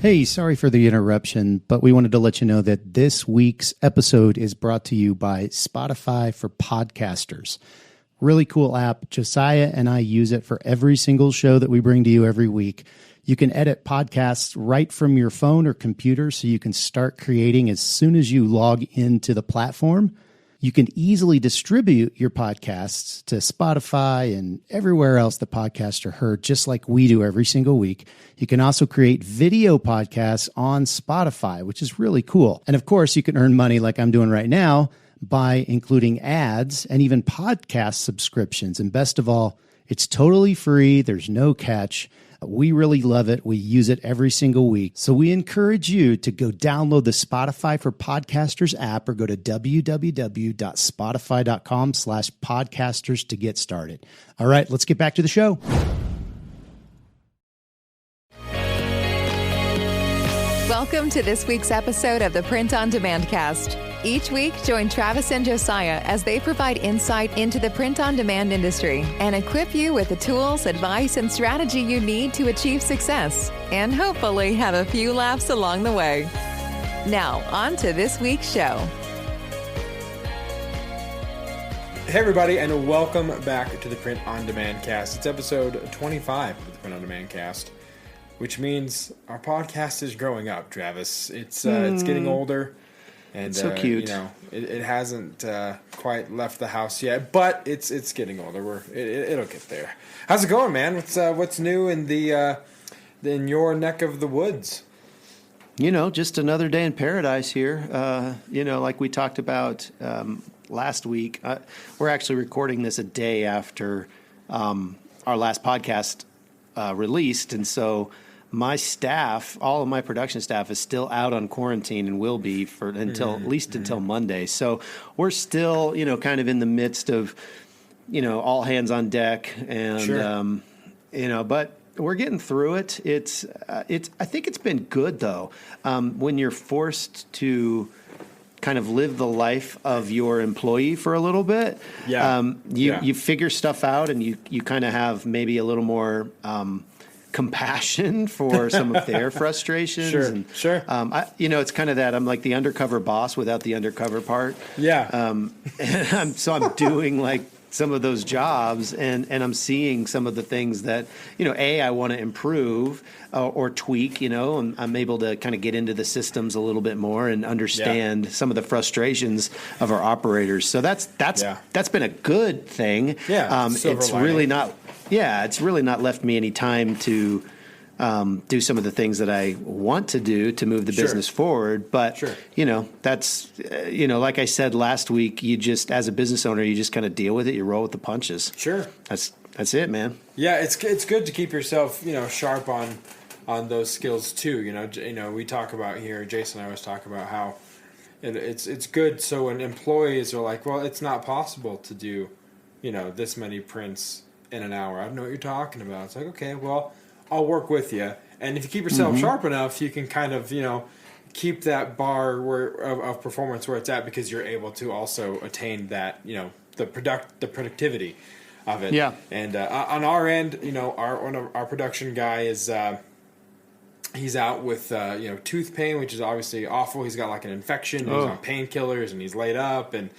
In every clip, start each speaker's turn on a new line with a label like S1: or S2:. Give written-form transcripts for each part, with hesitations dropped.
S1: Hey, sorry for the interruption, but we wanted to let you know that this week's episode is brought to you by Spotify for Podcasters. Really cool app. Josiah and I use it for every single show that we bring to you every week. You can edit podcasts right from your phone or computer, so you can start creating as soon as you log into the platform. You can easily distribute your podcasts to Spotify and everywhere else the podcasts are heard, just like we do every single week. You can also create video podcasts on Spotify, which is really cool. And of course, you can earn money like I'm doing right now by including ads and even podcast subscriptions. And best of all, it's totally free. There's no catch. We really love it. We use it every single week. So we encourage you to go download the Spotify for Podcasters app or go to www.spotify.com/podcasters to get started. All right, let's get back to the show.
S2: Welcome to this week's episode of the Print on Demand Cast. Each week, join Travis and Josiah as they provide insight into the print on demand industry and equip you with the tools, advice, and strategy you need to achieve success and hopefully have a few laughs along the way. Now, on to this week's show.
S3: Hey everybody, and welcome back to the Print on Demand Cast. It's episode 25 of the Print on Demand Cast, which means our podcast is growing up, Travis. It's getting older. And
S1: so cute.
S3: It hasn't quite left the house yet, but it's getting older. It'll get there. How's it going, man? What's new in in your neck of the woods?
S4: Just another day in paradise here. Like we talked about last week. We're actually recording this a day after our last podcast released, and so my staff, all of my production staff, is still out on quarantine and will be until Monday. So we're still, kind of in the midst of, all hands on deck, and
S3: sure.
S4: But we're getting through it. I think it's been good though, when you're forced to kind of live the life of your employee for a little bit.
S3: Yeah.
S4: You figure stuff out, and you kind of have maybe a little more compassion for some of their frustrations.
S3: Sure.
S4: It's kind of that I'm like the undercover boss without the undercover part.
S3: Yeah.
S4: I'm doing like some of those jobs, and I'm seeing some of the things that, I want to improve or tweak, and I'm able to kind of get into the systems a little bit more and understand some of the frustrations of our operators. So that's been a good thing.
S3: Yeah.
S4: It's really not left me any time to do some of the things that I want to do to move the business forward. But, that's, like I said last week, you just, as a business owner, you just kind of deal with it. You roll with the punches.
S3: Sure.
S4: That's it, man. Yeah.
S3: It's good to keep yourself, sharp on those skills too. We talk about here, Jason and I always talk about how it's good. So when employees are like, well, it's not possible to do, this many prints in an hour. I don't know what you're talking about. It's like, okay, well, I'll work with you. And if you keep yourself sharp enough, you can kind of, keep that bar of performance where it's at, because you're able to also attain that, the productivity of it.
S4: Yeah.
S3: And on our end, one of our production guy is he's out with tooth pain, which is obviously awful. He's got like an infection. He's on painkillers, and he's laid up and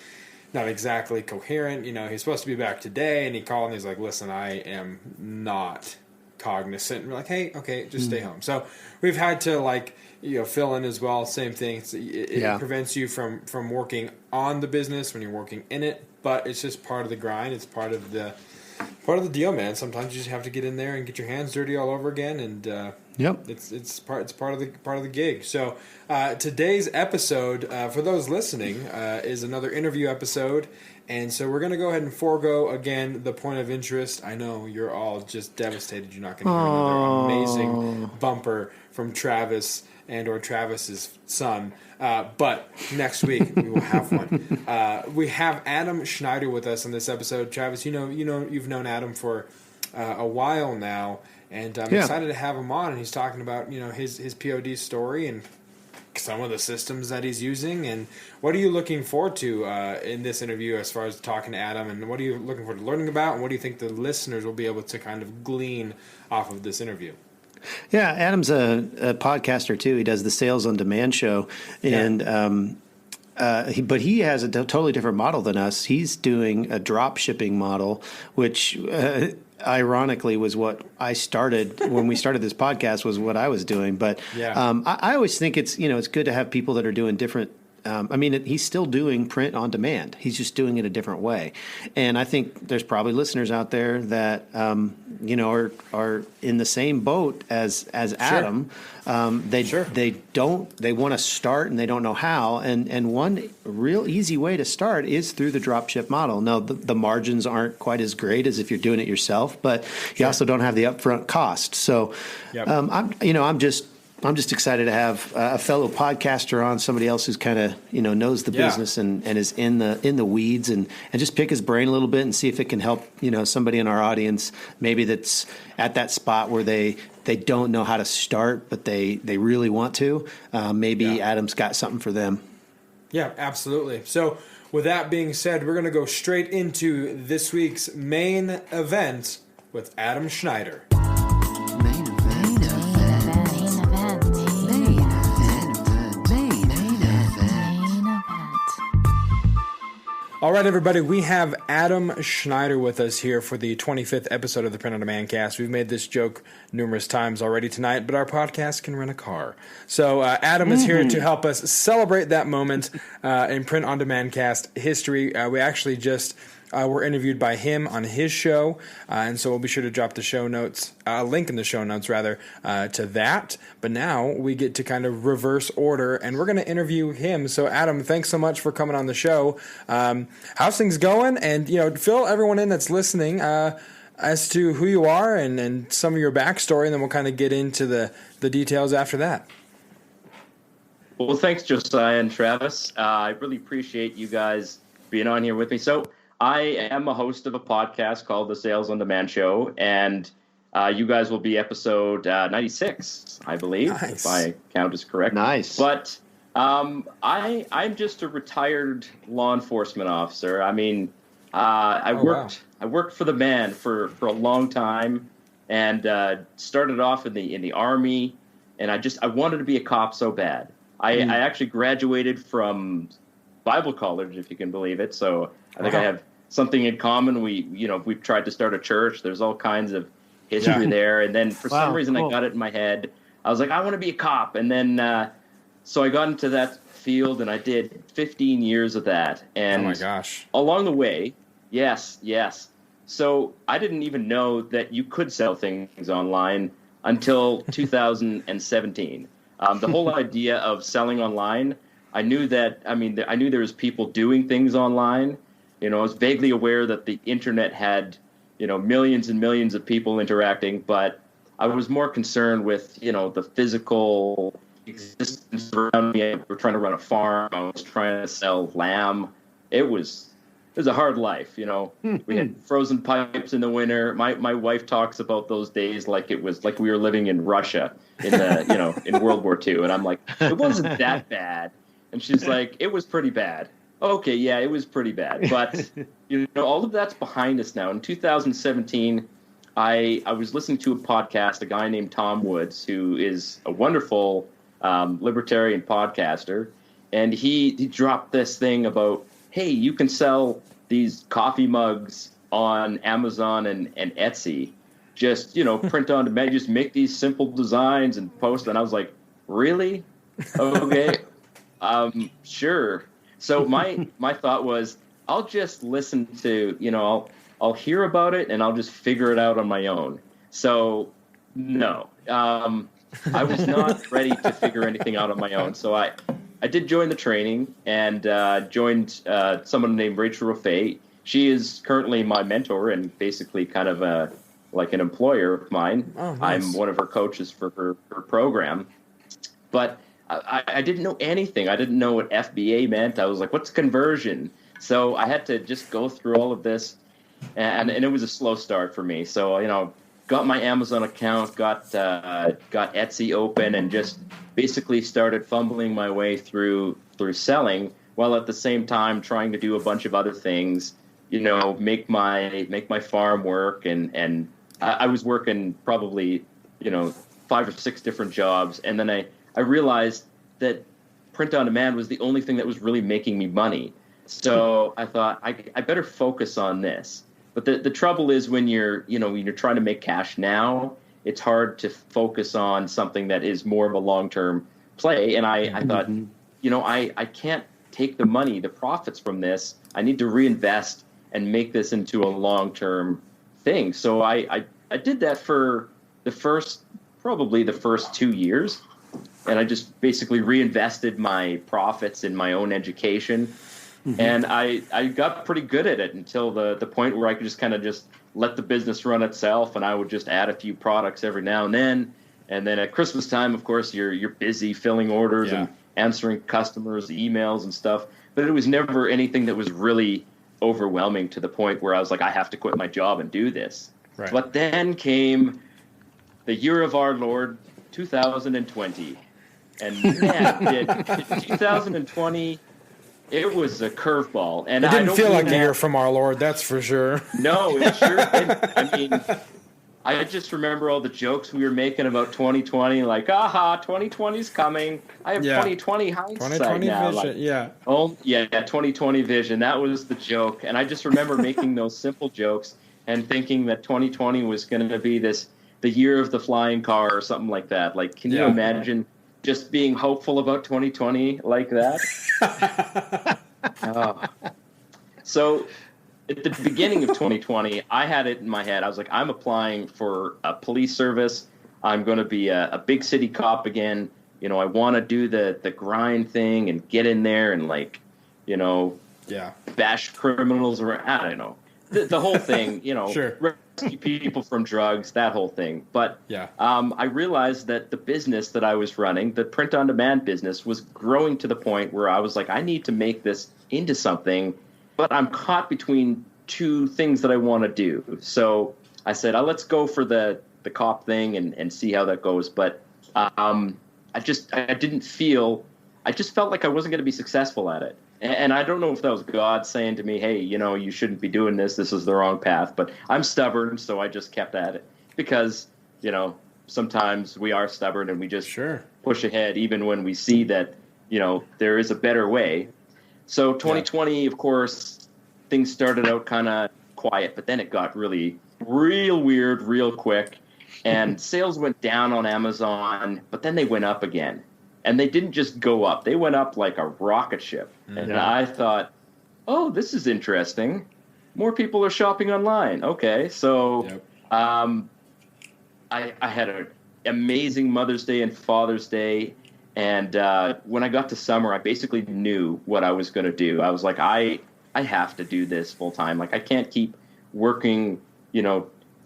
S3: not exactly coherent. He's supposed to be back today, and he called and he's like, listen, I am not cognizant. And we're like, hey, okay, just stay home. So we've had to fill in as well. Same thing. It prevents you from working on the business when you're working in it, but it's just part of the grind. It's part of the deal, man. Sometimes you just have to get in there and get your hands dirty all over again, and it's part of the gig. So today's episode, for those listening, is another interview episode. And so we're going to go ahead and forego, again, the point of interest. I know you're all just devastated you're not going to hear another amazing bumper from Travis and or Travis's son. But next week we will have one. We have Adam Scheider with us on this episode. Travis, you've known Adam for a while now, and I'm excited to have him on. And he's talking about his P.O.D. story and some of the systems that he's using. And what are you looking forward to in this interview as far as talking to Adam, and what are you looking forward to learning about, and what do you think the listeners will be able to kind of glean off of this interview?
S4: Yeah, Adam's a podcaster too. He does the Sales on Demand show, and but he has a totally different model than us. He's doing a drop shipping model, which ironically was what I started when we started this podcast. Was what I was doing. But I always think it's good to have people that are doing different. He's still doing print on demand. He's just doing it a different way. And I think there's probably listeners out there that, are in the same boat as Adam. They want to start and they don't know how. And one real easy way to start is through the drop ship model. Now, the margins aren't quite as great as if you're doing it yourself, but you also don't have the upfront cost. So, I'm just excited to have a fellow podcaster on, somebody else who's kind of knows the business and is in the weeds, and just pick his brain a little bit and see if it can help somebody in our audience maybe that's at that spot where they don't know how to start but they really want to. Maybe Adam's got something for them.
S3: Yeah, absolutely. So with that being said, we're going to go straight into this week's main event with Adam Scheider. All right, everybody, we have Adam Scheider with us here for the 25th episode of the Print on Demand cast. We've made this joke numerous times already tonight, but our podcast can rent a car. So Adam is here to help us celebrate that moment in Print on Demand cast history. We actually just were interviewed by him on his show, and so we'll be sure to drop the show notes, link in the show notes rather, to that. But now we get to kind of reverse order, and we're going to interview him. So Adam, thanks so much for coming on the show. How's things going? And fill everyone in that's listening as to who you are and some of your backstory, and then we'll kind of get into the details after that.
S5: Well, thanks, Josiah and Travis. I really appreciate you guys being on here with me. So I am a host of a podcast called The Sales on Demand Show, and you guys will be episode 96, I believe, if my count is correct.
S4: Nice.
S5: But I'm just a retired law enforcement officer. I mean, I worked for the band for a long time, and started off in the Army, and I wanted to be a cop so bad. I actually graduated from Bible college, if you can believe it. So I think I have something in common. We've tried to start a church. There's all kinds of history there. And then for some reason I got it in my head. I was like, I want to be a cop. And then, so I got into that field and I did 15 years of that. And
S3: oh my gosh,
S5: along the way, yes. So I didn't even know that you could sell things online until 2017. The whole idea of selling online, I knew there was people doing things online. I was vaguely aware that the internet had, millions and millions of people interacting, but I was more concerned with, the physical existence around me. We're trying to run a farm. I was trying to sell lamb. It was a hard life, We had frozen pipes in the winter. My wife talks about those days like it was like we were living in Russia in the, in World War II. And I'm like, it wasn't that bad. And she's like, it was pretty bad. Okay, yeah, it was pretty bad. But, all of that's behind us now. In 2017, I was listening to a podcast, a guy named Tom Woods, who is a wonderful libertarian podcaster. And he dropped this thing about, hey, you can sell these coffee mugs on Amazon and Etsy. Just, print on demand, just make these simple designs and post. And I was like, really? Okay. Sure. So my thought was, I'll just listen to, I'll hear about it and I'll just figure it out on my own. So no, I was not ready to figure anything out on my own. So I did join the training and joined someone named Rachel Rafay. She is currently my mentor and basically kind of like an employer of mine. Oh, nice. I'm one of her coaches for her program. But I didn't know anything. I didn't know what FBA meant. I was like, what's conversion? So I had to just go through all of this, and it was a slow start for me. So, got my Amazon account, got Etsy open, and just basically started fumbling my way through selling, while at the same time trying to do a bunch of other things, make my farm work. And I was working probably, 5 or 6 different jobs. And then I realized that print on demand was the only thing that was really making me money. So I thought I better focus on this. But the trouble is when you're trying to make cash now, it's hard to focus on something that is more of a long-term play. And I thought, I can't take the money, the profits from this. I need to reinvest and make this into a long-term thing. So I did that for probably the first 2 years. And I just basically reinvested my profits in my own education. Mm-hmm. And I got pretty good at it until the point where I could just kind of just let the business run itself, and I would just add a few products every now and then. And then at Christmas time, of course, you're busy filling orders and answering customers' emails and stuff. But it was never anything that was really overwhelming to the point where I was like, I have to quit my job and do this. Right. But then came the year of our Lord, 2020. And man, did 2020... It was a curveball, and
S3: it didn't feel like a year from our Lord. That's for sure.
S5: No, it sure didn't. I mean, I just remember all the jokes we were making about 2020, like, 2020's coming. I have 2020 hindsight
S3: 2020
S5: now.
S3: vision,
S5: Like, 2020 vision. That was the joke, and I just remember making those simple jokes and thinking that 2020 was going to be the year of the flying car or something like that. Like, can you imagine? Just being hopeful about 2020 like that. So at the beginning of 2020, I had it in my head. I was like, I'm applying for a police service. I'm going to be a big city cop again. I want to do the grind thing and get in there and bash criminals around. I don't know. The whole thing,
S3: sure.
S5: Rescue people from drugs, that whole thing. But I realized that the business that I was running, the print-on-demand business, was growing to the point where I was like, I need to make this into something, but I'm caught between two things that I want to do. So I said, let's go for the cop thing and see how that goes. But I just felt like I wasn't going to be successful at it. And I don't know if that was God saying to me, hey, you shouldn't be doing this. This is the wrong path. But I'm stubborn, so I just kept at it. Because, sometimes we are stubborn and we just push ahead even when we see that, there is a better way. So 2020, of course, things started out kind of quiet. But then it got real weird real quick. And sales went down on Amazon, but then they went up again. And they didn't just go up. They went up like a rocket ship. Mm-hmm. And I thought, this is interesting. More people are shopping online. Okay, so I had an amazing Mother's Day and Father's Day. And when I got to summer, I basically knew what I was going to do. I was like, I have to do this full time. Like, I can't keep working,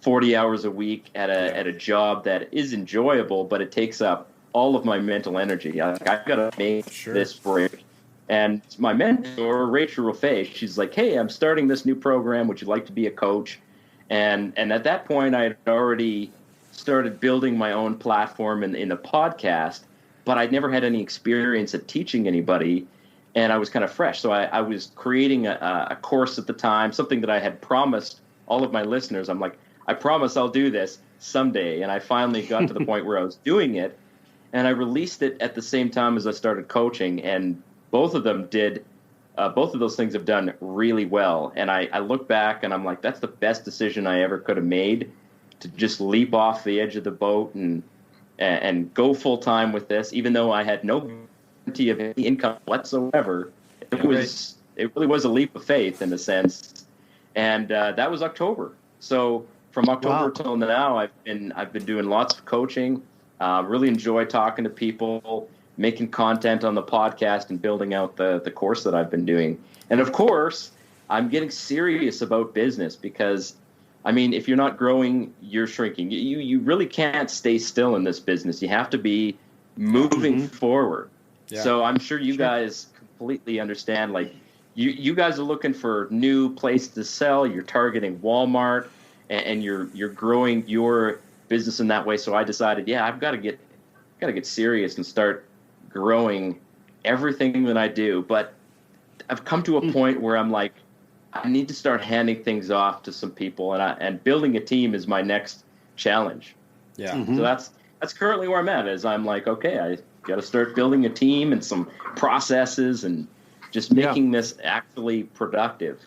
S5: 40 hours a week at a job that is enjoyable, but it takes up all of my mental energy. I've got to make this break. And my mentor, Rachel Rafay, she's like, hey, I'm starting this new program. Would you like to be a coach? And at that point, I had already started building my own platform in the podcast, but I'd never had any experience at teaching anybody. And I was kind of fresh. So I was creating a course at the time, something that I had promised all of my listeners. I'm like, I promise I'll do this someday. And I finally got to the point where I was doing it. And I released it at the same time as I started coaching, and both of those things have done really well. And I look back and I'm like, that's the best decision I ever could have made, to just leap off the edge of the boat and go full time with this, even though I had no guarantee of any income whatsoever. It really was a leap of faith in a sense. And that was October. So from October till now, I've been doing lots of coaching. Really enjoy talking to people, making content on the podcast, and building out the course that I've been doing. And of course, I'm getting serious about business because, if you're not growing, you're shrinking. You really can't stay still in this business. You have to be moving forward. Yeah. So I'm sure you guys completely understand. Like, you guys are looking for new place to sell. You're targeting Walmart, and you're growing your business in that way. So I decided, I've got to get serious and start growing everything that I do. But I've come to a point where I'm like, I need to start handing things off to some people, and building a team is my next challenge. Yeah. Mm-hmm. So that's currently where I'm at. Is I'm like, okay, I got to start building a team and some processes and just making this actually productive.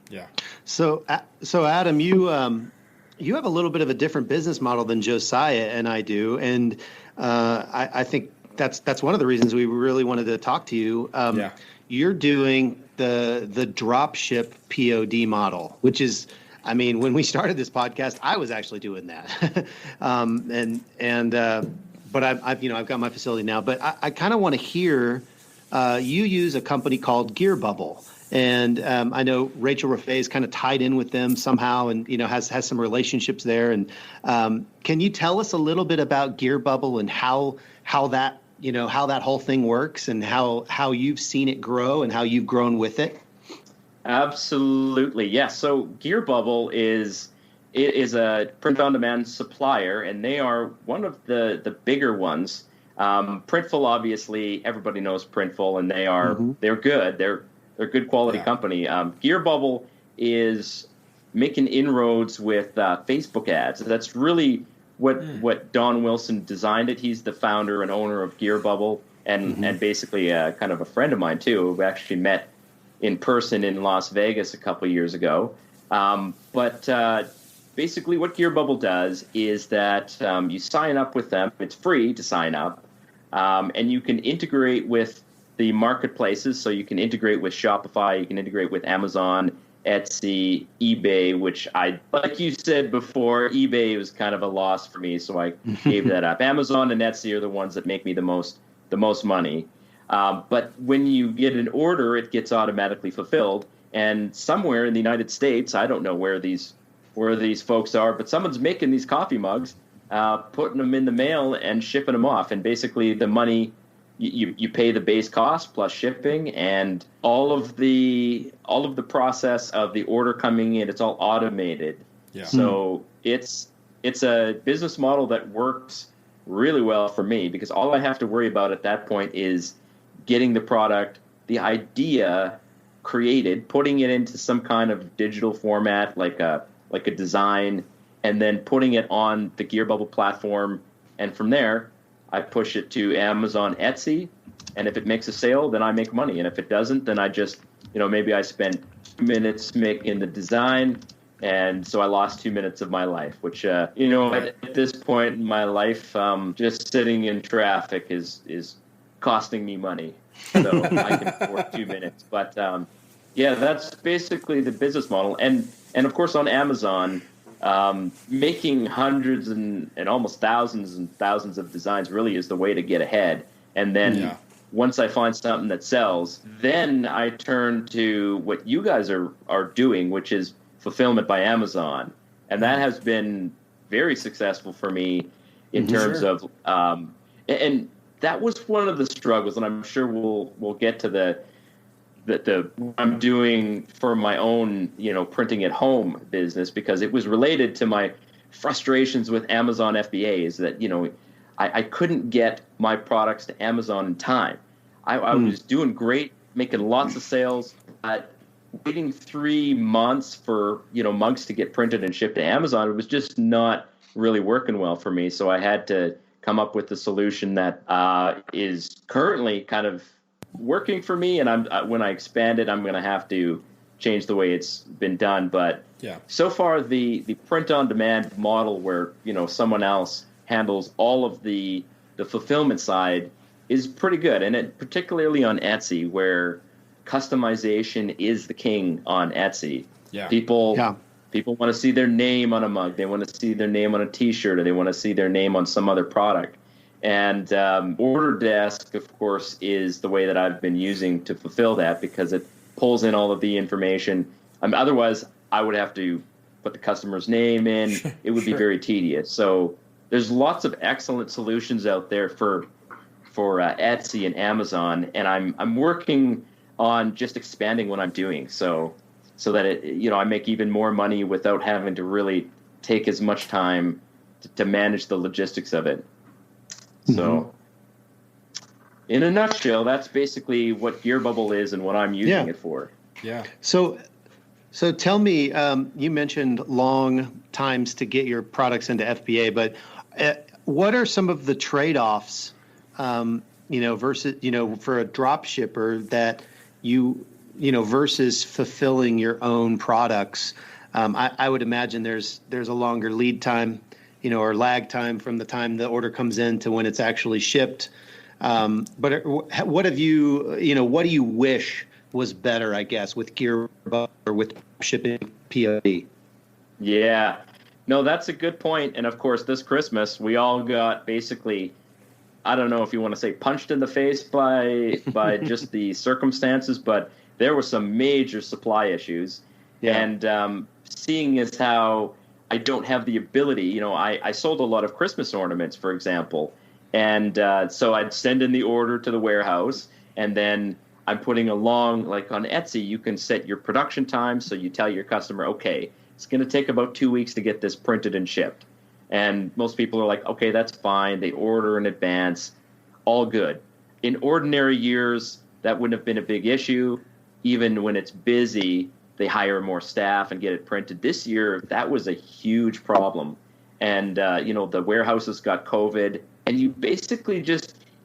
S3: Yeah.
S4: So Adam, you have a little bit of a different business model than Josiah and I do, and I think that's one of the reasons we really wanted to talk to you. You're doing the drop ship P.O.D. model, which is, I mean, when we started this podcast, I was actually doing that, but I've got my facility now. But I kind of want to hear you use a company called GearBubble. And I know Rachel Raffay is kind of tied in with them somehow, and has some relationships there. And can you tell us a little bit about GearBubble and how that whole thing works, and how you've seen it grow and how you've grown with it?
S5: Absolutely, yes. So GearBubble is a print-on-demand supplier, and they are one of the bigger ones. Printful, obviously, everybody knows Printful, and they're good. They're a good quality company. GearBubble is making inroads with Facebook ads. That's really what Don Wilson designed it. He's the founder and owner of GearBubble, and basically kind of a friend of mine too. We actually met in person in Las Vegas a couple of years ago. But basically what GearBubble does is that you sign up with them. It's free to sign up, and you can integrate with the marketplaces. So you can integrate with Shopify, you can integrate with Amazon, Etsy, eBay, which like you said before, eBay was kind of a loss for me, so I gave that up. Amazon and Etsy are the ones that make me the most money. But when you get an order, it gets automatically fulfilled. And somewhere in the United States, I don't know where these folks are, but someone's making these coffee mugs, putting them in the mail and shipping them off. And basically the money, you pay the base cost plus shipping, and all of the process of the order coming in, it's all automated. Yeah. So it's a business model that works really well for me, because all I have to worry about at that point is getting the product, the idea created, putting it into some kind of digital format, like a design, and then putting it on the GearBubble platform. And from there, I push it to Amazon, Etsy, and if it makes a sale, then I make money. And if it doesn't, then I just, maybe I spent 2 minutes making the design, and so I lost 2 minutes of my life, which, at this point in my life, just sitting in traffic is costing me money. So I can afford 2 minutes. But, that's basically the business model. And of course, on Amazon, making hundreds and almost thousands and thousands of designs really is the way to get ahead. And then once I find something that sells, then I turn to what you guys are doing, which is fulfillment by Amazon. And that has been very successful for me in terms of, and that was one of the struggles, and I'm sure we'll get to the I'm doing for my own, printing at home business, because it was related to my frustrations with Amazon FBAs that, I couldn't get my products to Amazon in time. I was doing great, making lots of sales, but waiting 3 months for, mugs to get printed and shipped to Amazon, it was just not really working well for me. So I had to come up with the solution that is currently kind of working for me, and when I expand it, I'm going to have to change the way it's been done. But so far, the print-on-demand model, where someone else handles all of the fulfillment side, is pretty good, and it particularly on Etsy, where customization is the king on Etsy. People want to see their name on a mug, they want to see their name on a T-shirt, or they want to see their name on some other product. And Order Desk, of course, is the way that I've been using to fulfill that, because it pulls in all of the information. Otherwise, I would have to put the customer's name in. It would be very tedious. So there's lots of excellent solutions out there for Etsy and Amazon, and I'm working on just expanding what I'm doing, so that I make even more money without having to take as much time to manage the logistics of it. So, in a nutshell, that's basically what GearBubble is and what I'm using it for. Yeah.
S4: So tell me, you mentioned long times to get your products into FBA, but what are some of the trade-offs, versus, for a drop shipper that versus fulfilling your own products? I would imagine there's a longer lead time, or lag time from the time the order comes in to when it's actually shipped. But what have what do you wish was better, I guess, with GearBubble or with shipping P.O.D?
S5: Yeah. No, that's a good point. And of course, this Christmas, we all got basically, I don't know if you want to say punched in the face by just the circumstances, but there were some major supply issues. Yeah. And seeing as how I don't have the ability, I sold a lot of Christmas ornaments, for example. And so I'd send in the order to the warehouse, and then I'm putting along, like on Etsy, you can set your production time. So you tell your customer, okay, it's going to take about 2 weeks to get this printed and shipped. And most people are like, okay, that's fine. They order in advance. All good. In ordinary years, that wouldn't have been a big issue. Even when it's busy, they hire more staff and get it printed. This year, that was a huge problem. And, the warehouses got COVID. And you basically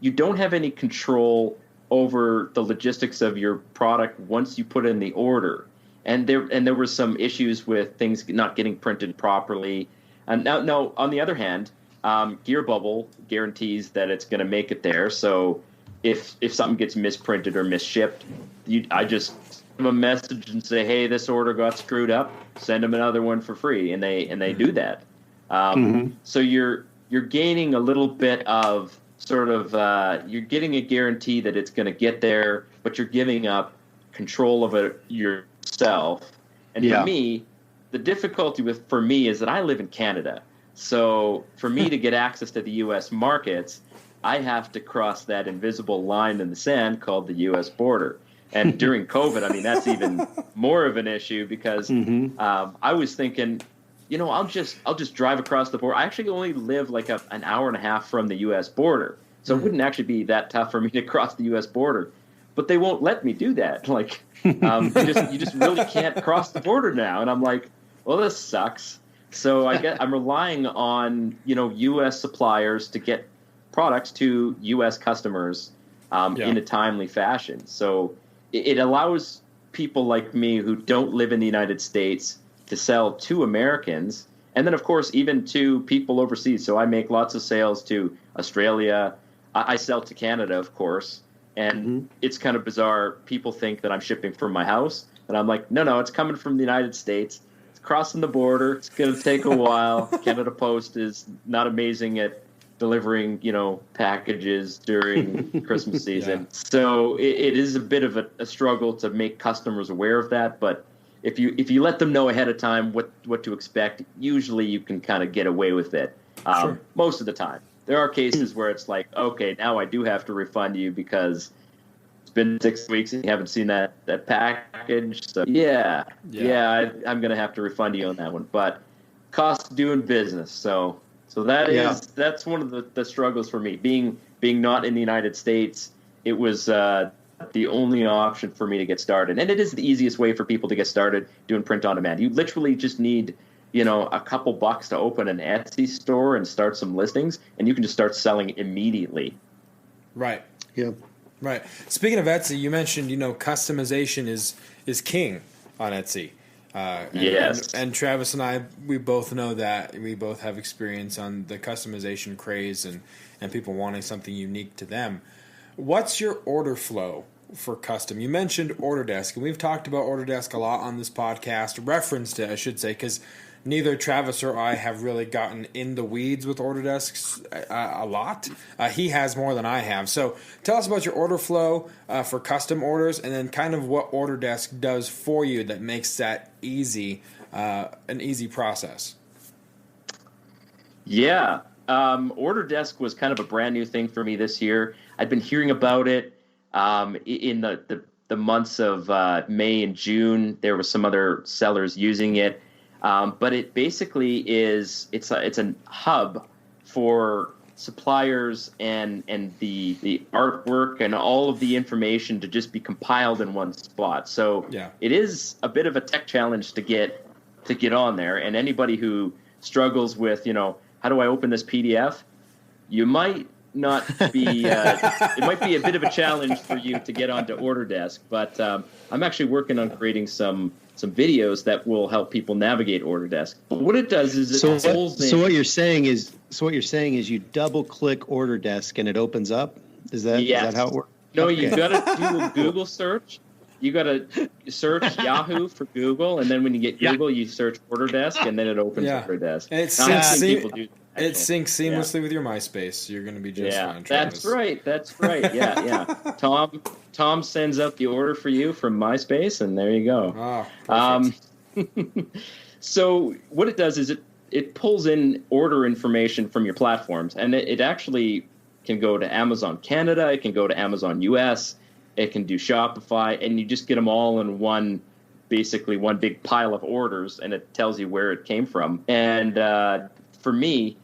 S5: you don't have any control over the logistics of your product once you put in the order. And there were some issues with things not getting printed properly. And now, on the other hand, GearBubble guarantees that it's going to make it there. So if something gets misprinted or misshipped, I just give them a message and say, hey, this order got screwed up. Send them another one for free, and they do that. So you're gaining a little bit of sort of you're getting a guarantee that it's going to get there, but you're giving up control of it yourself. And for me, the difficulty for me is that I live in Canada. So for me to get access to the U.S. markets, I have to cross that invisible line in the sand called the U.S. border. And during COVID, I mean, that's even more of an issue because I was thinking, I'll just drive across the border. I actually only live like an hour and a half from the U.S. border. So it wouldn't actually be that tough for me to cross the U.S. border. But they won't let me do that. Like, you just really can't cross the border now. And I'm like, well, this sucks. So I'm relying on, U.S. suppliers to get products to U.S. customers in a timely fashion. So it allows people like me who don't live in the United States to sell to Americans, and then, of course, even to people overseas. So I make lots of sales to Australia. I sell to Canada, of course, and it's kind of bizarre. People think that I'm shipping from my house, and I'm like, no, it's coming from the United States. It's crossing the border. It's going to take a while. Canada Post is not amazing at delivering, packages during Christmas season. So it is a bit of a struggle to make customers aware of that, but if you let them know ahead of time what to expect, usually you can kind of get away with it. Most of the time. There are cases where it's like, okay, now I do have to refund you because it's been 6 weeks and you haven't seen that package. So I'm going to have to refund you on that one. But cost of doing business. So that's one of the struggles for me. Being not in the United States, it was the only option for me to get started. And it is the easiest way for people to get started doing print on demand. You literally just need, a couple bucks to open an Etsy store and start some listings, and you can just start selling immediately.
S3: Right.
S4: Yeah.
S3: Right. Speaking of Etsy, you mentioned, customization is king on Etsy.
S5: Yes.
S3: And Travis and I, we both know that. We both have experience on the customization craze and people wanting something unique to them. What's your order flow for custom? You mentioned Orderdesk, and we've talked about Orderdesk a lot on this podcast, referenced it, I should say, because neither Travis or I have really gotten in the weeds with Orderdesk a lot. He has more than I have. So tell us about your order flow for custom orders, and then kind of what Orderdesk does for you that makes that an easy process.
S5: Yeah. Orderdesk was kind of a brand new thing for me this year. I'd been hearing about it in the months of May and June. There were some other sellers using it. But it basically it's a hub for suppliers and the artwork and all of the information to just be compiled in one spot. So it is a bit of a tech challenge to get on there. And anybody who struggles with, how do I open this PDF? you might not be. It might be a bit of a challenge for you to get onto Orderdesk, but I'm actually working on creating some videos that will help people navigate Orderdesk. But what it does is it pulls in.
S4: So what you're saying is you double click Orderdesk and it opens up. Is that how it works?
S5: No, you got to do a Google search. You got to search Yahoo for Google, and then when you get Google, you search Orderdesk, and then it opens Orderdesk.
S3: And it syncs seamlessly with your MySpace. You're going to be just fine.
S5: That's right. Yeah. Tom sends out the order for you from MySpace, and there you go.
S3: Oh,
S5: so what it does is it pulls in order information from your platforms, and it actually can go to Amazon Canada. It can go to Amazon US. It can do Shopify, and you just get them all in basically one big pile of orders, and it tells you where it came from. And for me,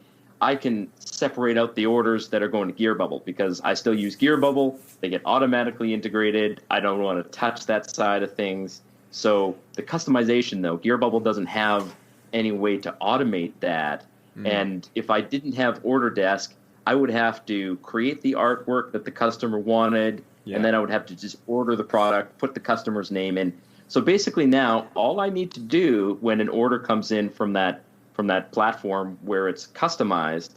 S5: I can separate out the orders that are going to GearBubble because I still use GearBubble. They get automatically integrated. I don't want to touch that side of things. So the customization, though, GearBubble doesn't have any way to automate that. And if I didn't have Orderdesk, I would have to create the artwork that the customer wanted, and then I would have to just order the product, put the customer's name in. So basically now all I need to do when an order comes in from that platform where it's customized,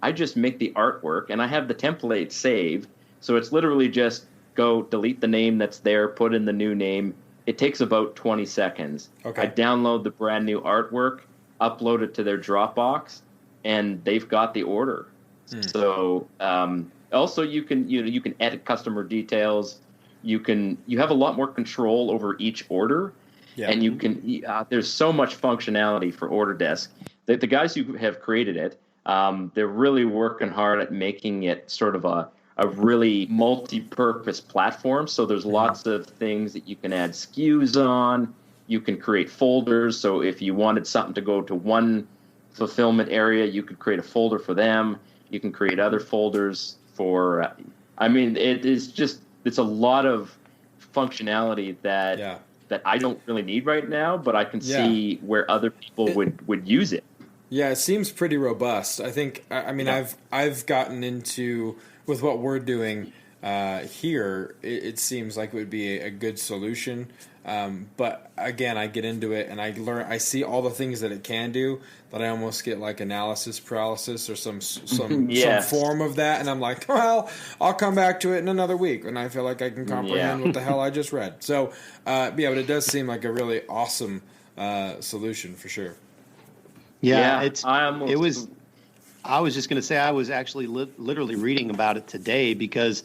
S5: I just make the artwork, and I have the template saved. So it's literally just go delete the name that's there, put in the new name. It takes about 20 seconds.
S3: Okay.
S5: I download the brand new artwork, upload it to their Dropbox, and they've got the order. So also you can edit customer details. You have a lot more control over each order, and you can. There's so much functionality for Orderdesk. The guys who have created it, they're really working hard at making it sort of a really multi-purpose platform. So there's lots of things that you can add SKUs on. You can create folders. So if you wanted something to go to one fulfillment area, you could create a folder for them. You can create other folders for. It's a lot of functionality that I don't really need right now, but I can see where other people would use it.
S3: Yeah, it seems pretty robust. I think. I've gotten into with what we're doing here. It seems like it would be a good solution. But again, I get into it and I see all the things that it can do, that I almost get like analysis paralysis or some form of that. And I'm like, well, I'll come back to it in another week when I feel like I can comprehend what the hell I just read. So, but it does seem like a really awesome solution for sure.
S4: I was just going to say, I was actually literally reading about it today because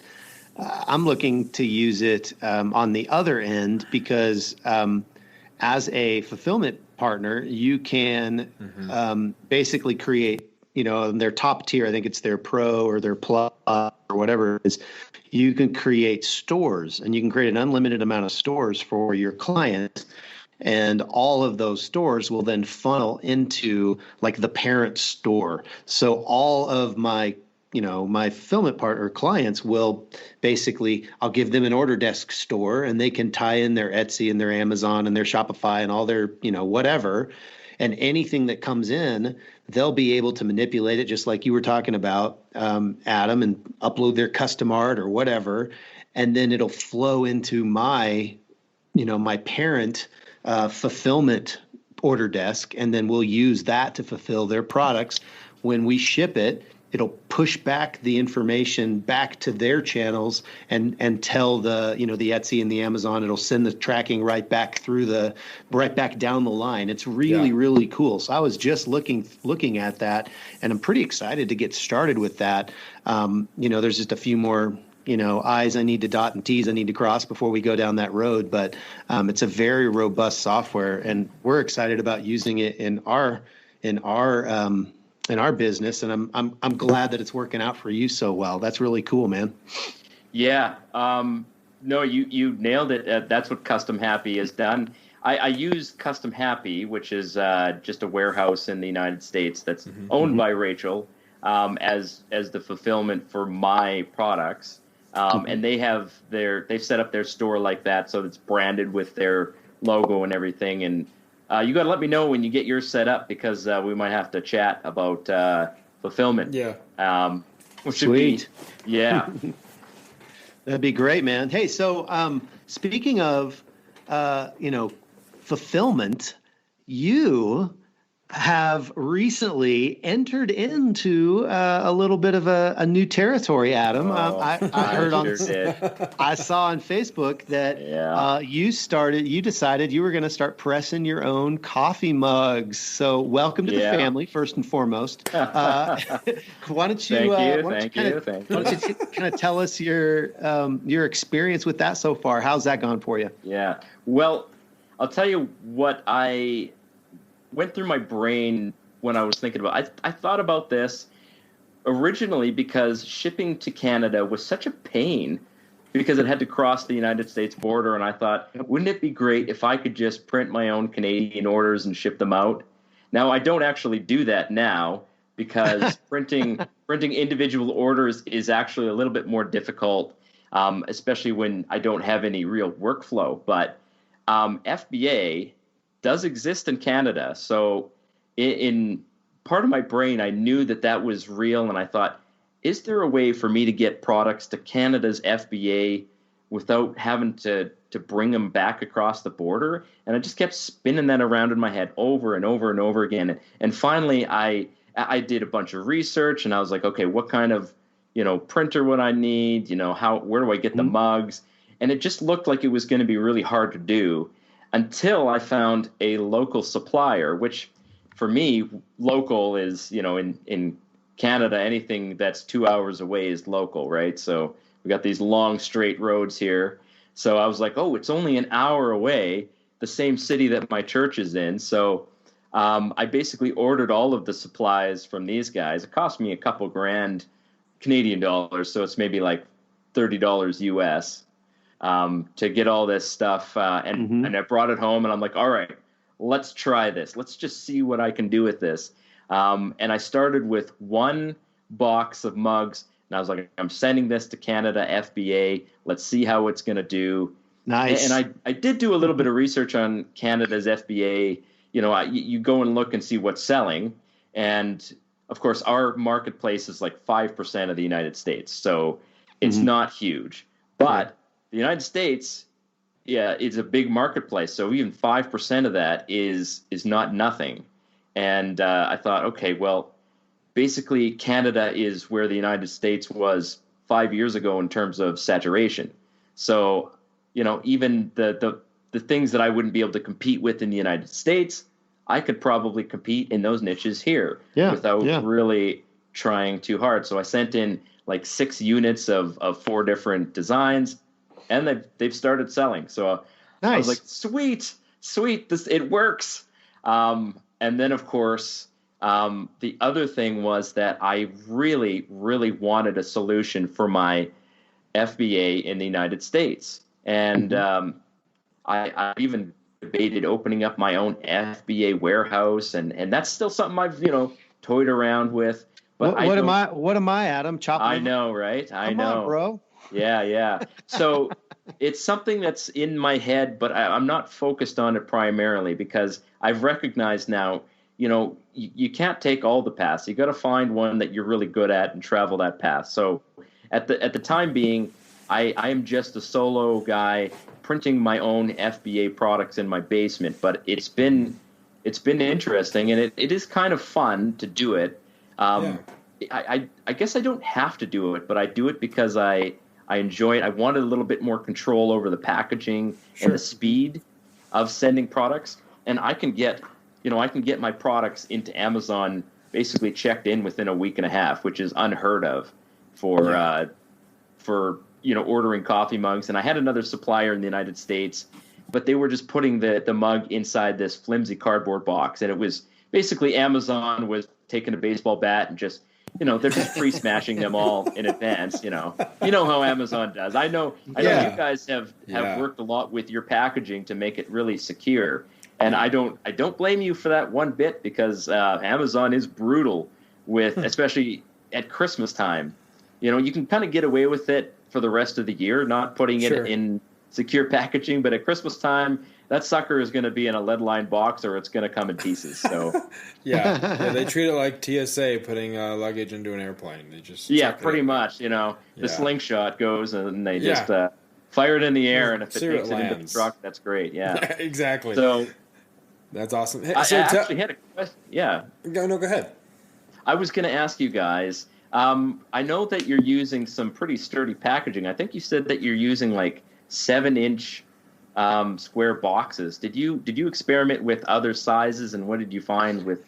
S4: I'm looking to use it on the other end because as a fulfillment partner, you can basically create, their top tier, I think it's their Pro or their Plus or whatever it is, you can create stores, and you can create an unlimited amount of stores for your clients. And all of those stores will then funnel into like the parent store. So all of my fulfillment partner clients will basically, I'll give them an Orderdesk store, and they can tie in their Etsy and their Amazon and their Shopify and all their, whatever. And anything that comes in, they'll be able to manipulate it just like you were talking about, Adam, and upload their custom art or whatever. And then it'll flow into my parent fulfillment Orderdesk, and then we'll use that to fulfill their products. When we ship it, it'll push back the information back to their channels and tell the the Etsy and the Amazon. It'll send the tracking right back down the line. It's really cool. So I was just looking at that, and I'm pretty excited to get started with that. There's just a few more I's I need to dot and T's I need to cross before we go down that road. But it's a very robust software, and we're excited about using it in our business. And I'm glad that it's working out for you so well. That's really cool, man.
S5: Yeah. No, you nailed it. That's what Custom Happy has done. I use Custom Happy, which is just a warehouse in the United States that's owned by Rachel as the fulfillment for my products. And they've set up their store like that, so it's branded with their logo and everything. And you got to let me know when you get yours set up, because we might have to chat about fulfillment.
S3: Yeah.
S4: Sweet.
S5: Yeah.
S4: That'd be great, man. Hey, so speaking of, fulfillment, you have recently entered into a little bit of a new territory, Adam. I heard I saw on Facebook that you decided you were going to start pressing your own coffee mugs. So welcome to the family, first and foremost. Why don't you kind of tell us your experience with that so far? How's that gone for you?
S5: Yeah. Well, I'll tell you what I went through my brain when I was thinking about. I thought about this originally because shipping to Canada was such a pain because it had to cross the United States border, and I thought, wouldn't it be great if I could just print my own Canadian orders and ship them out? Now, I don't actually do that now because printing individual orders is actually a little bit more difficult, especially when I don't have any real workflow. But FBA does exist in Canada. So in part of my brain, I knew that was real. And I thought, is there a way for me to get products to Canada's FBA without having to bring them back across the border? And I just kept spinning that around in my head over and over and over again. And finally, I did a bunch of research and I was like, okay, what kind of, printer would I need? Where do I get the mugs? And it just looked like it was going to be really hard to do, until I found a local supplier, which for me, local is, in Canada, anything that's 2 hours away is local, right? So we got these long straight roads here. So I was like, oh, it's only an hour away, the same city that my church is in. So I basically ordered all of the supplies from these guys. It cost me a couple grand Canadian dollars, so it's maybe like $30 US. To get all this stuff, and I brought it home, and I'm like, all right, let's try this. Let's just see what I can do with this. And I started with one box of mugs, and I was like, I'm sending this to Canada FBA. Let's see how it's going to do.
S4: Nice.
S5: And I did do a little bit of research on Canada's FBA. You go and look and see what's selling. And, of course, our marketplace is like 5% of the United States, so it's not huge. But the United States, it's a big marketplace, so even 5% of that is not nothing. And I thought, okay, well, basically Canada is where the United States was 5 years ago in terms of saturation. So, even the things that I wouldn't be able to compete with in the United States, I could probably compete in those niches here without really trying too hard. So I sent in like 6 units of 4 different designs. And they've started selling. So nice. I was like, sweet, it works. And then, of course, the other thing was that I really, really wanted a solution for my FBA in the United States. And I even debated opening up my own FBA warehouse. And that's still something I've, toyed around with. But
S4: what am I, Adam?
S5: I know, right? I know.
S4: Come on, bro.
S5: Yeah. So it's something that's in my head, but I'm not focused on it primarily because I've recognized now, you can't take all the paths. You got to find one that you're really good at and travel that path. So at the time being, I am just a solo guy printing my own FBA products in my basement, but it's been interesting and it is kind of fun to do it. I guess I don't have to do it, but I do it because I enjoy it. I wanted a little bit more control over the packaging and the speed of sending products. And I can get my products into Amazon basically checked in within a week and a half, which is unheard of for ordering coffee mugs. And I had another supplier in the United States, but they were just putting the mug inside this flimsy cardboard box. And it was basically Amazon was taking a baseball bat and just, they're just pre-smashing them all in advance. You know how Amazon does. I know you guys have worked a lot with your packaging to make it really secure. And I don't blame you for that one bit because Amazon is brutal with, especially at Christmas time. You can kind of get away with it for the rest of the year, not putting it in secure packaging, but at Christmas time, that sucker is going to be in a lead-lined box or it's going to come in pieces. So
S3: yeah, they treat it like TSA putting luggage into an airplane. They just
S5: pretty much. The slingshot goes and they just fire it in the air, and if it takes it into the truck, that's great. Yeah,
S3: exactly.
S5: So
S3: that's awesome. Hey,
S5: I actually had a question. Yeah,
S3: no, go ahead.
S5: I was going to ask you guys. I know that you're using some pretty sturdy packaging. I think you said that you're using like 7-inch square boxes. Did you experiment with other sizes, and what did you find with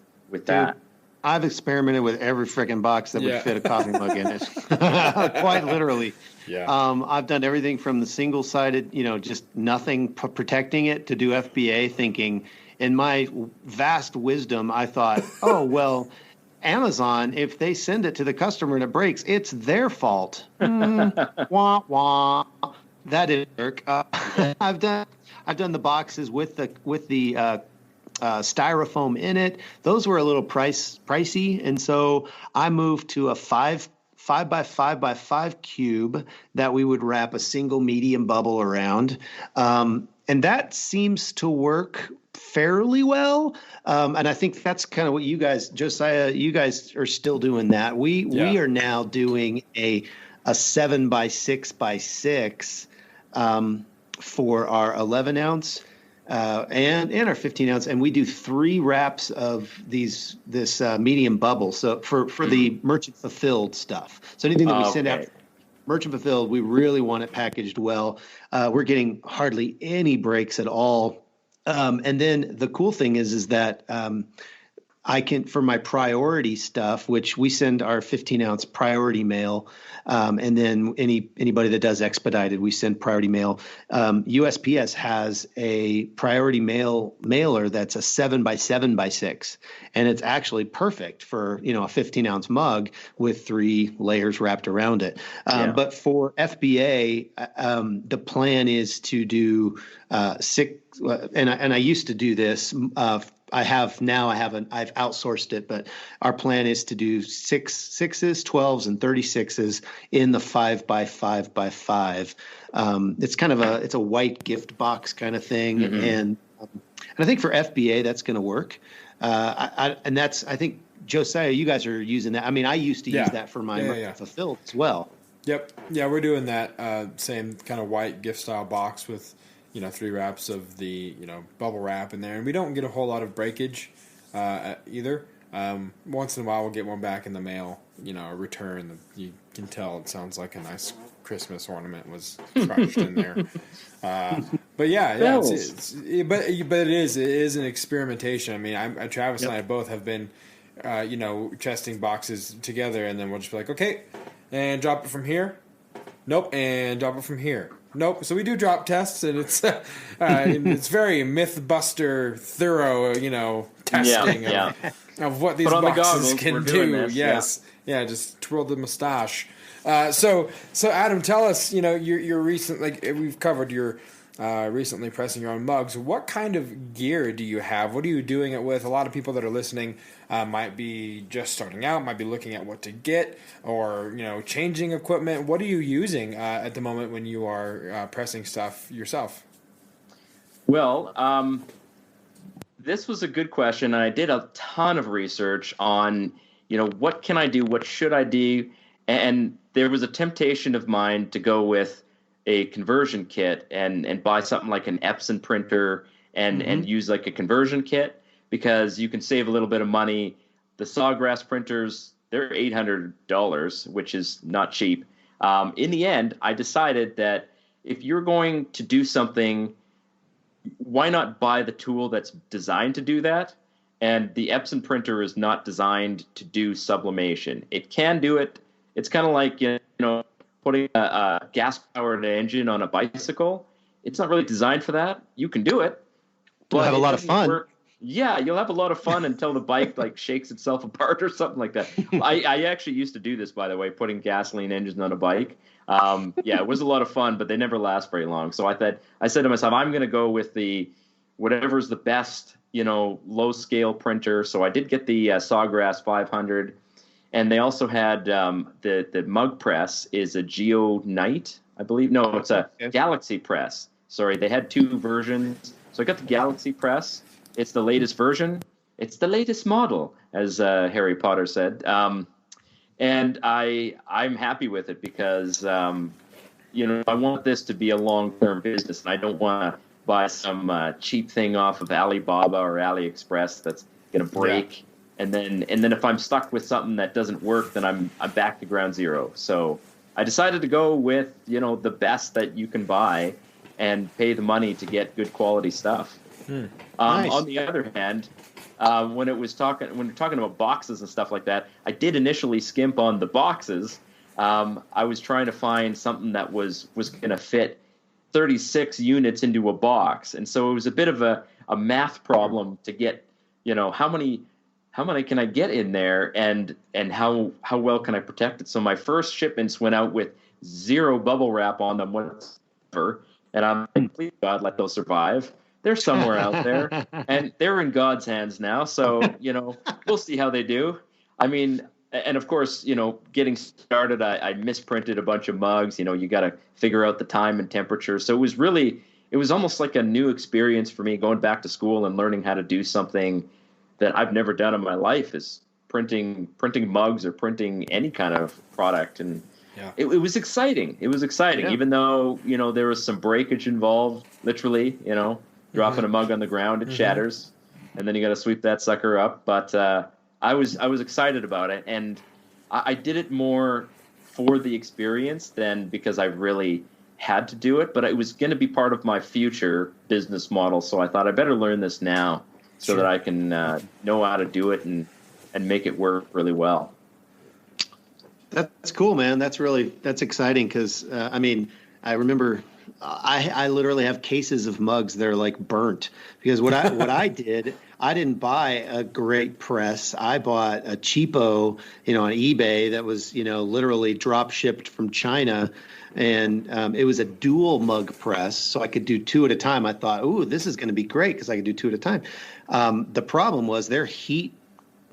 S5: that?
S4: I've experimented with every freaking box that would fit a coffee mug in it. Quite literally.
S3: Yeah.
S4: I've done everything from the single-sided, just nothing protecting it, to do FBA, thinking in my vast wisdom, I thought, oh, well, Amazon, if they send it to the customer and it breaks, it's their fault. Wah, wah. That didn't work. I've done the boxes with the styrofoam in it. Those were a little pricey, and so I moved to a 5 by 5 by 5 cube that we would wrap a single medium bubble around, and that seems to work fairly well. And I think that's kind of what you guys, Josiah, you guys are still doing that. We are now doing a 7 by 6 by 6 for our 11 ounce and our 15 ounce, and we do 3 wraps of this medium bubble. So for the merchant fulfilled stuff. So anything that we send out merchant fulfilled, we really want it packaged well. We're getting hardly any breaks at all. And then the cool thing is that I can, for my priority stuff, which we send our 15-ounce priority mail, and then anybody that does expedited, we send priority mail. USPS has a priority mailer that's a 7 by 7 by 6, and it's actually perfect for a 15-ounce mug with 3 layers wrapped around it. But for FBA, the plan is to do 6, and I used to do this. I've outsourced it, but our plan is to do 6s, 12s, and 36s in the 5 by 5 by 5. It's kind of it's a white gift box kind of thing, and I think for FBA that's going to work. I think Josiah, you guys are using that. I mean, I used to use that for my fulfilled as well.
S3: Yep, we're doing that same kind of white gift style box with 3 wraps of the, bubble wrap in there. And we don't get a whole lot of breakage either. Once in a while we'll get one back in the mail, a return. You can tell it sounds like a nice Christmas ornament was crushed in there. But but it is an experimentation. I mean, Travis and I both have been, testing boxes together, and then we'll just be like, okay, and drop it from here. Nope, and drop it from here. Nope. So we do drop tests, and it's it's very MythBuster thorough, testing of what these boxes can do. Yes, just twirl the mustache. So Adam, tell us, your recent, we've covered your recently pressing your own mugs. What kind of gear do you have? What are you doing it with? A lot of people that are listening might be just starting out, might be looking at what to get, or changing equipment. What are you using at the moment when you are pressing stuff yourself?
S5: Well, this was a good question. I did a ton of research on what can I do, what should I do, and there was a temptation of mine to go with a conversion kit and buy something like an Epson printer and use like a conversion kit, because you can save a little bit of money. The Sawgrass printers, they're $800, which is not cheap. In the end, I decided that if you're going to do something, why not buy the tool that's designed to do that? And the Epson printer is not designed to do sublimation. It can do it. It's kind of like, putting a gas-powered engine on a bicycle. It's not really designed for that. You can do it.
S4: You'll have a lot of fun.
S5: Yeah, you'll have a lot of fun until the bike shakes itself apart or something like that. I actually used to do this, by the way, putting gasoline engines on a bike. It was a lot of fun, but they never last very long. So I said to myself, I'm going to go with whatever's the best, low-scale printer. So I did get the Sawgrass 500. And they also had the mug press is a Geo Knight, I believe. No, it's a Galaxy press. Sorry, they had two versions. So I got the Galaxy press. It's the latest version. It's the latest model, as Harry Potter said. And I'm happy with it because I want this to be a long-term business, and I don't want to buy some cheap thing off of Alibaba or AliExpress that's going to break. Yeah. And then if I'm stuck with something that doesn't work, then I'm back to ground zero. So I decided to go with the best that you can buy, and pay the money to get good quality stuff. Nice. On the other hand, when we're talking about boxes and stuff like that, I did initially skimp on the boxes. I was trying to find something that was going to fit 36 units into a box, and so it was a bit of a math problem to get how many can I get in there, and how well can I protect it? So my first shipments went out with 0 bubble wrap on them whatsoever, and I'm like, please God, let those survive. They're somewhere out there, and they're in God's hands now. So we'll see how they do. I mean, and of course, getting started, I misprinted a bunch of mugs. You got to figure out the time and temperature. So it was almost like a new experience for me, going back to school and learning how to do something that I've never done in my life, is printing mugs or printing any kind of product. And it was exciting. It was exciting, even though, there was some breakage involved, literally, dropping a mug on the ground, it shatters, and then you got to sweep that sucker up. But I was excited about it, and I did it more for the experience than because I really had to do it. But it was going to be part of my future business model, so I thought I better learn this now so that I can know how to do it and make it work really well.
S4: That's cool, man. That's exciting because I remember I literally have cases of mugs that are like burnt because what I did, I didn't buy a great press. I bought a cheapo, on eBay that was, literally drop shipped from China. And it was a dual mug press, so I could do 2 at a time. I thought, ooh, this is going to be great because I could do 2 at a time. The problem was their heat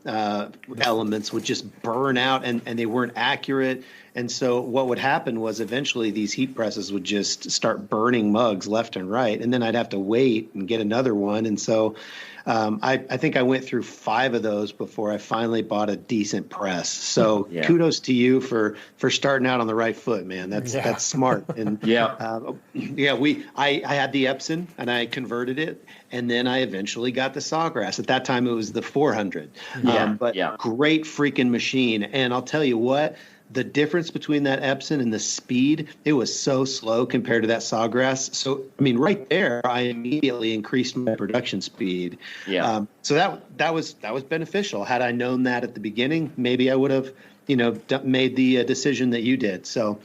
S4: elements would just burn out, and they weren't accurate. And so what would happen was eventually these heat presses would just start burning mugs left and right, and then I'd have to wait and get another one. And so I think I went through 5 of those before I finally bought a decent press. So kudos to you for starting out on the right foot, man. That's smart. And I had the Epson and I converted it, and then I eventually got the Sawgrass. At that time it was the 400. Great freaking machine. And I'll tell you what, the difference between that Epson and the speed, it was so slow compared to that Sawgrass. So, right there, I immediately increased my production speed. So that was beneficial. Had I known that at the beginning, maybe I would have, made the decision that you did. So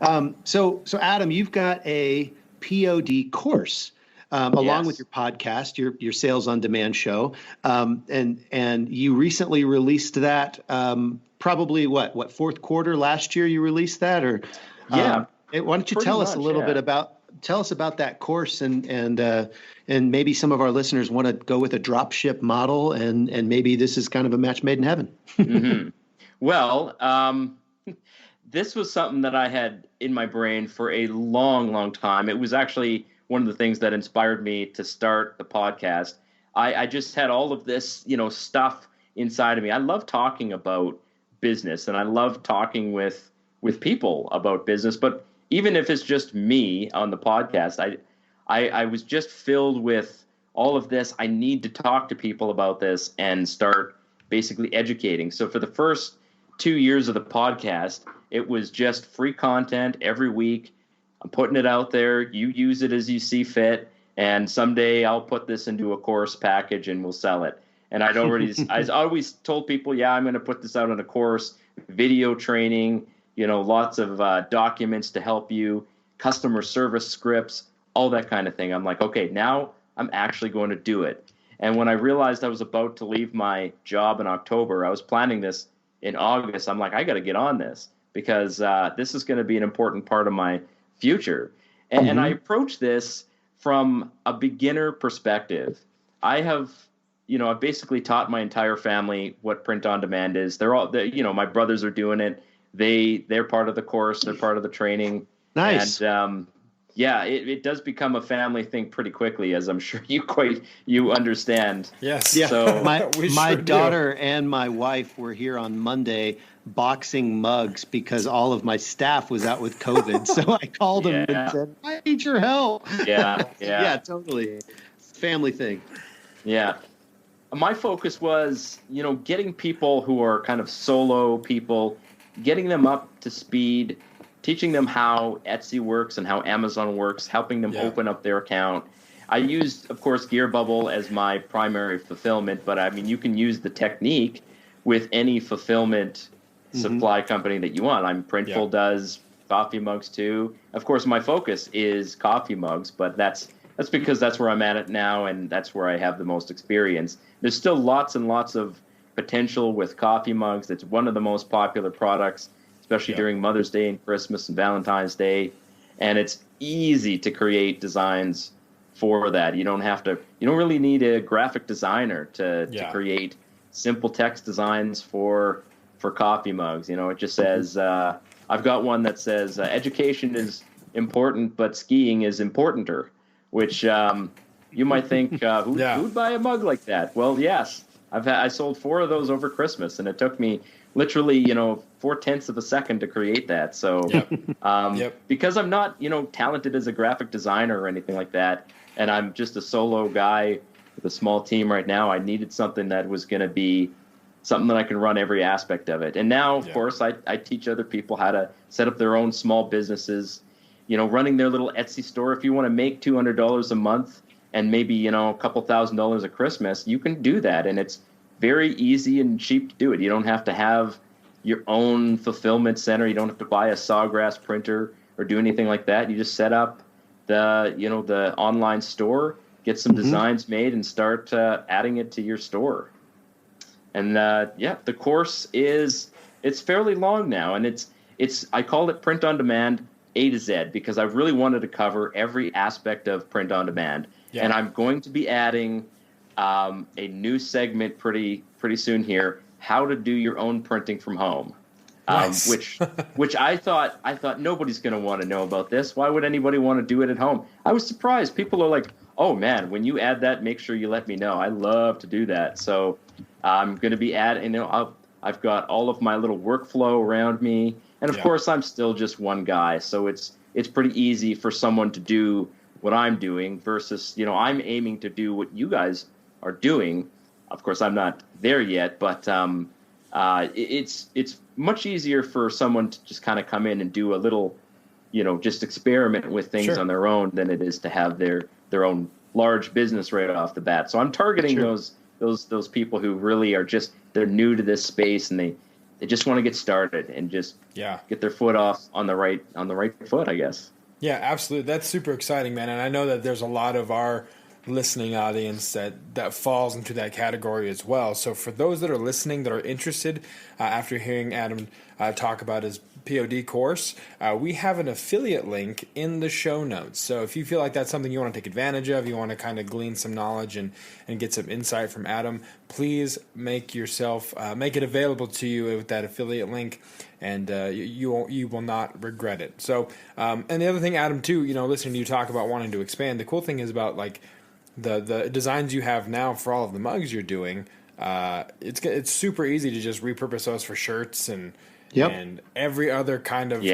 S4: Adam, you've got a P.O.D. course. Along with your podcast, your Sales on Demand show, and you recently released that. Probably what fourth quarter last year you released that, or why don't you tell us a little bit about that course and maybe some of our listeners want to go with a drop ship model and maybe this is kind of a match made in heaven.
S5: Mm-hmm. Well, this was something that I had in my brain for a long, long time. It was actually one of the things that inspired me to start the podcast. I just had all of this, stuff inside of me. I love talking about business, and I love talking with people about business. But even if it's just me on the podcast, I was just filled with all of this. I need to talk to people about this and start basically educating. So for the first 2 years of the podcast, it was just free content every week. I'm putting it out there. You use it as you see fit. And someday I'll put this into a course package and we'll sell it. And I always told people, I'm going to put this out on a course, video training, lots of documents to help you, customer service scripts, all that kind of thing. I'm like, okay, now I'm actually going to do it. And when I realized I was about to leave my job in October, I was planning this in August. I'm like, I got to get on this because this is going to be an important part of my future. And I approach this from a beginner perspective. I have, I've basically taught my entire family what print on demand is. My brothers are doing it. They're part of the course. They're part of the training.
S4: Nice.
S5: And it does become a family thing pretty quickly, as I'm sure you understand.
S3: Yes.
S4: Yeah.
S5: So
S4: my daughter and my wife were here on Monday boxing mugs because all of my staff was out with COVID. So I called them and said, I need your help.
S5: Yeah.
S4: Yeah, totally. Family thing.
S5: Yeah. My focus was, getting people who are kind of solo people, getting them up to speed, teaching them how Etsy works and how Amazon works, helping them open up their account. I used, of course, GearBubble as my primary fulfillment, but I mean, you can use the technique with any fulfillment supply company that you want. Printful does coffee mugs too. Of course, my focus is coffee mugs, but that's because that's where I'm at it now, and that's where I have the most experience. There's still lots and lots of potential with coffee mugs. It's one of the most popular products, especially during Mother's Day and Christmas and Valentine's Day. And it's easy to create designs for that. You don't really need a graphic designer to create simple text designs for coffee mugs. It just says, I've got one that says, education is important, but skiing is importanter, which you might think, who'd buy a mug like that? Well, yes, I sold 4 of those over Christmas, and it took me literally, 0.4 of a second to create that. So, because I'm not, talented as a graphic designer or anything like that, and I'm just a solo guy with a small team right now, I needed something that was going to be something that I can run every aspect of it. And now, of course, I teach other people how to set up their own small businesses, running their little Etsy store. If you want to make $200 a month and maybe, a couple $1,000s at Christmas, you can do that. And it's very easy and cheap to do it. You don't have to have your own fulfillment center. You don't have to buy a Sawgrass printer or do anything like that. You just set up the online store, get some designs made, and start adding it to your store. And the course it's fairly long now, and it's I call it Print on Demand A to Z because I really wanted to cover every aspect of print on demand. Yeah. And I'm going to be adding a new segment pretty soon here: how to do your own printing from home. Nice. Which I thought nobody's going to want to know about this. Why would anybody want to do it at home? I was surprised. People are like, oh man, when you add that, make sure you let me know. I love to do that. So I'm going to be adding, I've got all of my little workflow around me. And of course, I'm still just one guy. So it's pretty easy for someone to do what I'm doing versus, I'm aiming to do what you guys are doing. Of course, I'm not there yet, but it's much easier for someone to just kind of come in and do a little, just experiment with things on their own than it is to have their own large business right off the bat. So I'm targeting those people who really are they're new to this space and they just want to get started and just get their foot off on the right foot, I guess.
S3: Yeah, absolutely. That's super exciting, man. And I know that there's a lot of our listening audience that falls into that category as well. So for those that are listening that are interested, after hearing Adam talk about his P.O.D. course, we have an affiliate link in the show notes. So if you feel like that's something you want to take advantage of, you want to kind of glean some knowledge and get some insight from Adam, please make it available to you with that affiliate link, and you will not regret it. So and the other thing, Adam, too, listening to you talk about wanting to expand, the cool thing is about like the designs you have now for all of the mugs you're doing. It's super easy to just repurpose those for shirts and every other kind of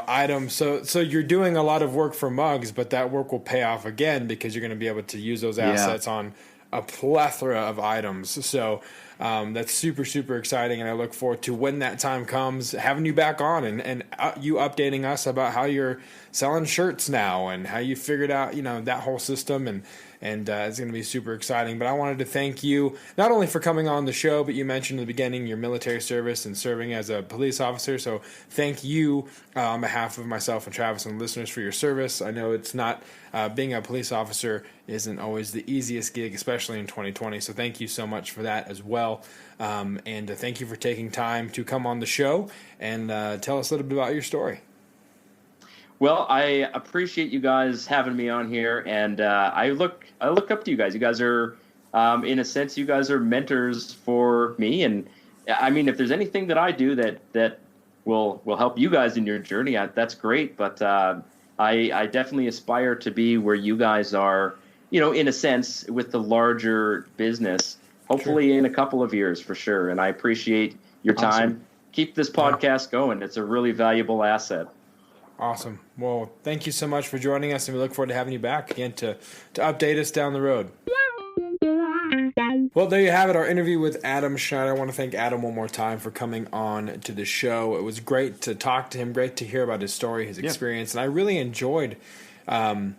S3: item. So you're doing a lot of work for mugs, but that work will pay off again because you're going to be able to use those assets on a plethora of items. So that's super, super exciting, and I look forward to when that time comes, having you back on and you updating us about how you're selling shirts now and how you figured out that whole system, and it's going to be super exciting. But I wanted to thank you not only for coming on the show, but you mentioned in the beginning your military service and serving as a police officer. So thank you on behalf of myself and Travis and listeners for your service. I know it's not being a police officer isn't always the easiest gig, especially in 2020. So thank you so much for that as well. And thank you for taking time to come on the show and tell us a little bit about your story.
S5: Well, I appreciate you guys having me on here, and I look up to you guys. You guys are in a sense, you guys are mentors for me. And I mean, if there's anything that I do that will help you guys in your journey, that's great. But I definitely aspire to be where you guys are, in a sense, with the larger business, hopefully in a couple of years for sure. And I appreciate your time.
S4: Awesome.
S5: Keep this podcast going. It's a really valuable asset.
S3: Awesome. Well, thank you so much for joining us, and we look forward to having you back again to update us down the road. Well, there you have it, our interview with Adam Scheider. I want to thank Adam one more time for coming on to the show. It was great to talk to him, great to hear about his story, his experience, and I really enjoyed, talking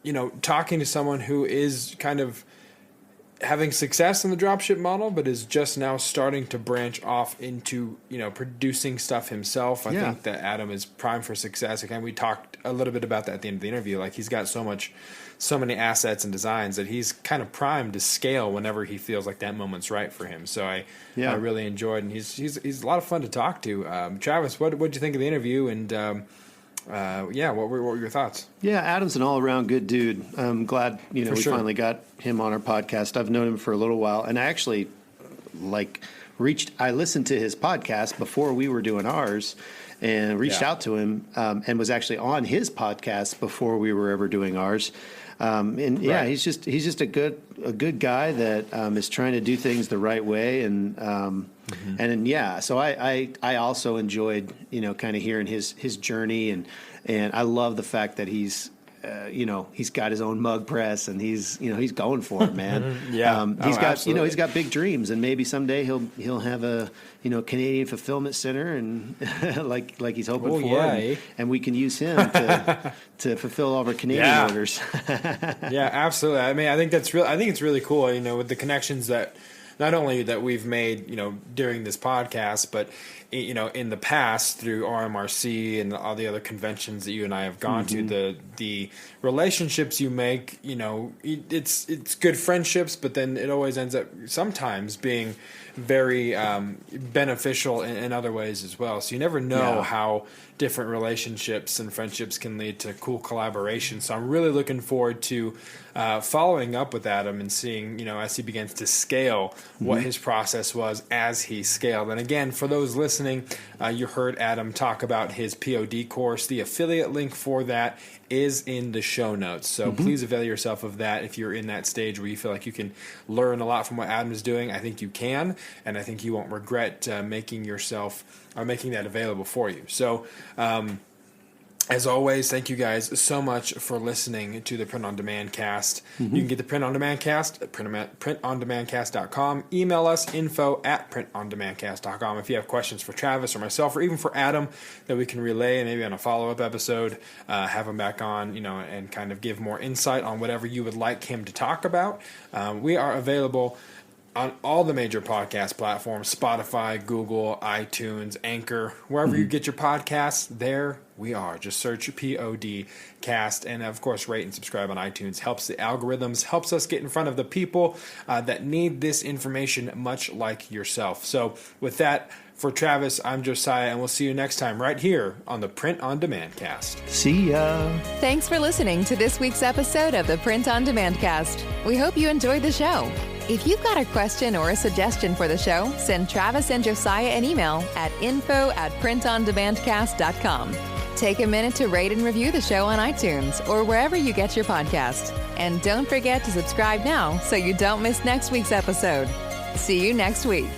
S3: to someone who is kind of having success in the dropship model, but is just now starting to branch off into, producing stuff himself. I think that Adam is primed for success. Again, we talked a little bit about that at the end of the interview. Like, he's got so many assets and designs that he's kind of primed to scale whenever he feels like that moment's right for him. So I really enjoyed, and he's a lot of fun to talk to. Travis, what did you think of the interview? And what were your thoughts? Yeah,
S4: Adam's an all-around good dude. I'm glad, we finally got him on our podcast. I've known him for a little while, and I actually I listened to his podcast before we were doing ours, and reached out to him, and was actually on his podcast before we were ever doing ours. He's just a good guy that is trying to do things the right way, and so I also enjoyed kind of hearing his journey, and I love the fact that he's got his own mug press, and he's going for it, man. He's got big dreams, and maybe someday he'll have a Canadian fulfillment center, and like he's hoping for, and we can use him to fulfill all of our Canadian orders.
S3: Yeah, absolutely. I mean, I think it's really cool, with the connections that not only that we've made, during this podcast, but in the past through RMRC and all the other conventions that you and I have gone to, the relationships you make, it's good friendships, but then it always ends up sometimes being very beneficial in other ways as well. So you never know how different relationships and friendships can lead to cool collaboration. So I'm really looking forward to following up with Adam and seeing, as he begins to scale, what his process was as he scaled. And again, for those listening, you heard Adam talk about his P.O.D. course. The affiliate link for that is in the show notes. So please avail yourself of that if you're in that stage where you feel like you can learn a lot from what Adam is doing. I think you can, and I think you won't regret making that available for you. So, as always, thank you guys so much for listening to the Print on Demand cast. You can get the Print on Demand cast at printondemandcast.com. Email us info@printondemandcast.com if you have questions for Travis or myself, or even for Adam that we can relay, and maybe on a follow-up episode, have him back on, and kind of give more insight on whatever you would like him to talk about. We are available on all the major podcast platforms: Spotify, Google, iTunes, Anchor, wherever you get your podcasts, there we are. Just search P.O.D. cast, and of course rate and subscribe on iTunes. Helps the algorithms, helps us get in front of the people that need this information, much like yourself. So with that, for Travis, I'm Josiah, and we'll see you next time right here on the Print on Demand cast.
S4: See ya.
S2: Thanks for listening to this week's episode of the Print on Demand cast. We hope you enjoyed the show. If you've got a question or a suggestion for the show, send Travis and Josiah an email at info@printondemandcast.com. Take a minute to rate and review the show on iTunes or wherever you get your podcast. And don't forget to subscribe now so you don't miss next week's episode. See you next week.